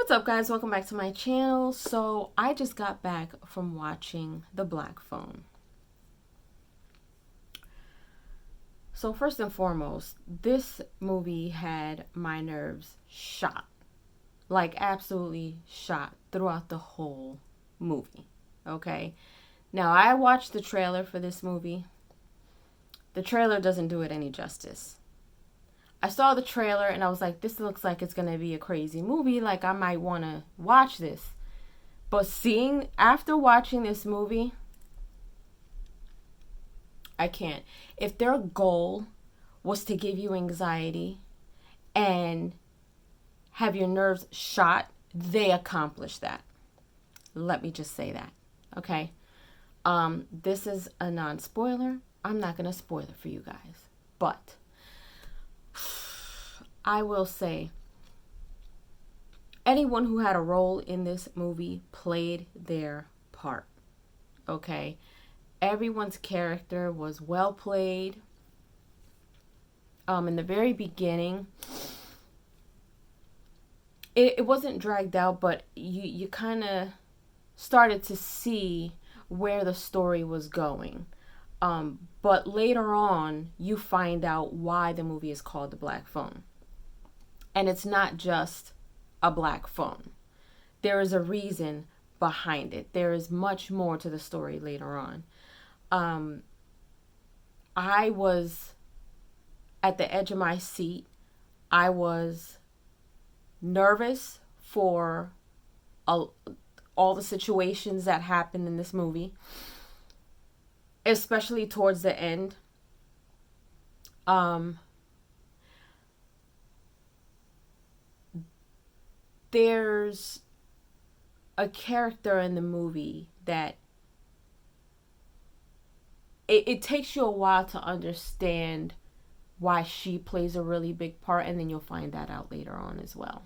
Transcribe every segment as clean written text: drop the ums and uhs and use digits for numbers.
What's up, guys? Welcome back to my channel. So I just got back from watching The Black Phone. So first and foremost, this movie had my nerves shot. Like absolutely shot throughout the whole movie. Okay? Now I watched the trailer for this movie. The trailer doesn't do it any justice. I saw the trailer and I was like, this looks like it's going to be a crazy movie. Like, I might want to watch this. But after watching this movie, I can't. If their goal was to give you anxiety and have your nerves shot, they accomplished that. Let me just say that. Okay? This is a non-spoiler. I'm not going to spoil it for you guys. But I will say, anyone who had a role in this movie played their part. Okay? Everyone's character was well played. In the very beginning, it wasn't dragged out, but you kind of started to see where the story was going. But later on, you find out why the movie is called The Black Phone. And it's not just a black phone. There is a reason behind it. There is much more to the story later on. I was at the edge of my seat. I was nervous for all the situations that happened in this movie, especially towards the end. There's a character in the movie that it takes you a while to understand why she plays a really big part, and then you'll find that out later on as well.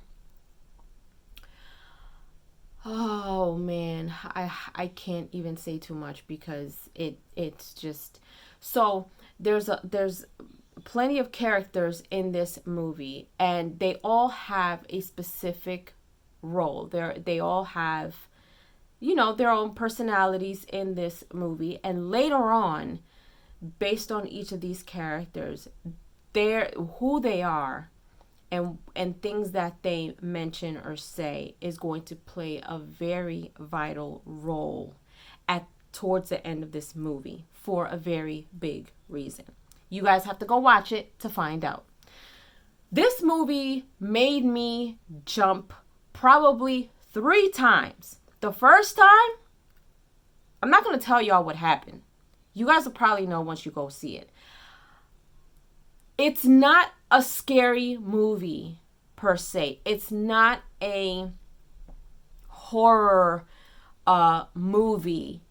Oh man, I can't even say too much because it's just so there's plenty of characters in this movie, and they all have a specific role. They all have, their own personalities in this movie, and later on, based on each of these characters, who they are and things that they mention or say is going to play a very vital role towards the end of this movie for a very big reason. You guys have to go watch it to find out. This movie made me jump probably 3 times. The first time, I'm not going to tell y'all what happened. You guys will probably know once you go see it. It's not a scary movie per se. It's not a horror movie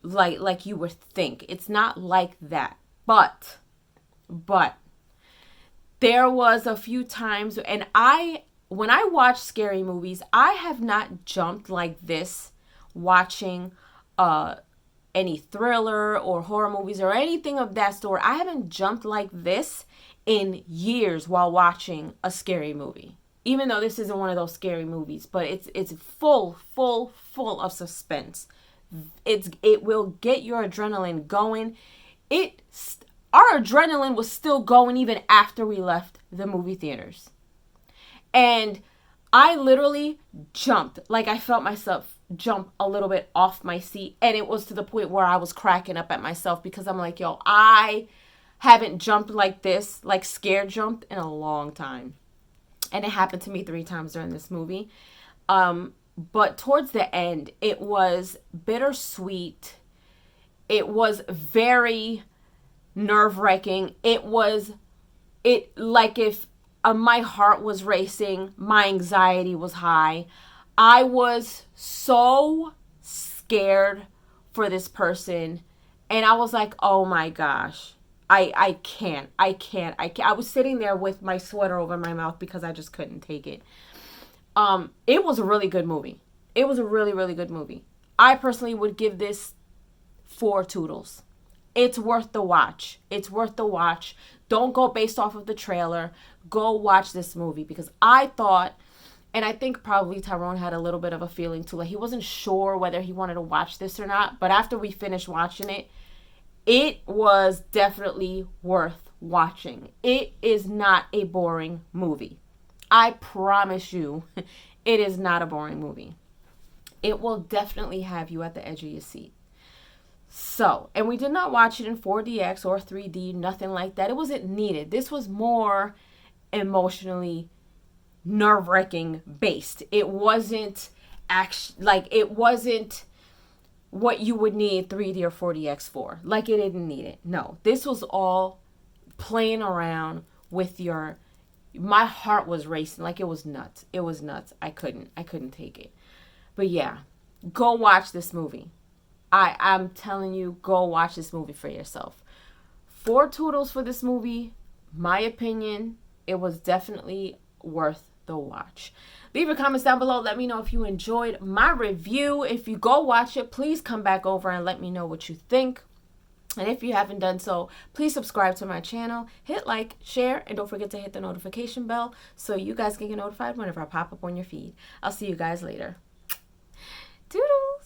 like you would think. It's not like that. But there was a few times, and when I watch scary movies, I have not jumped like this watching any thriller or horror movies or anything of that sort. I haven't jumped like this in years while watching a scary movie. Even though this isn't one of those scary movies, but it's full of suspense. It will get your adrenaline going. Our adrenaline was still going even after we left the movie theaters. And I literally jumped. Like, I felt myself jump a little bit off my seat. And it was to the point where I was cracking up at myself because I'm like, yo, I haven't jumped like this, like scared jumped, in a long time. And it happened to me 3 times during this movie. But towards the end, it was bittersweet. It was very nerve-wracking. It like if my heart was racing, my anxiety was high. I was so scared for this person, and I was like, oh my gosh, I can't. I was sitting there with my sweater over my mouth because I just couldn't take it. It was a really good movie. It was a really, really good movie. I personally would give this 4 toodles. It's worth the watch. It's worth the watch. Don't go based off of the trailer. Go watch this movie, because I thought And I think probably Tyrone had a little bit of a feeling too. Like he wasn't sure whether he wanted to watch this or not. But after we finished watching it, it was definitely worth watching. It is not a boring movie. I promise you, it is not a boring movie. It will definitely have you at the edge of your seat. So, and we did not watch it in 4DX or 3D, nothing like that. It wasn't needed. This was more emotionally nerve-wracking based. It wasn't it wasn't what you would need 3D or 4DX for. Like, it didn't need it. No, this was all playing around with my heart was racing. Like, it was nuts. It was nuts. I couldn't take it. But yeah, go watch this movie. I'm telling you, go watch this movie for yourself. 4 toodles for this movie. My opinion, it was definitely worth the watch. Leave your comments down below. Let me know if you enjoyed my review. If you go watch it, please come back over and let me know what you think. And if you haven't done so, please subscribe to my channel, hit like, share, and don't forget to hit the notification bell so you guys can get notified whenever I pop up on your feed. I'll see you guys later. Doodle!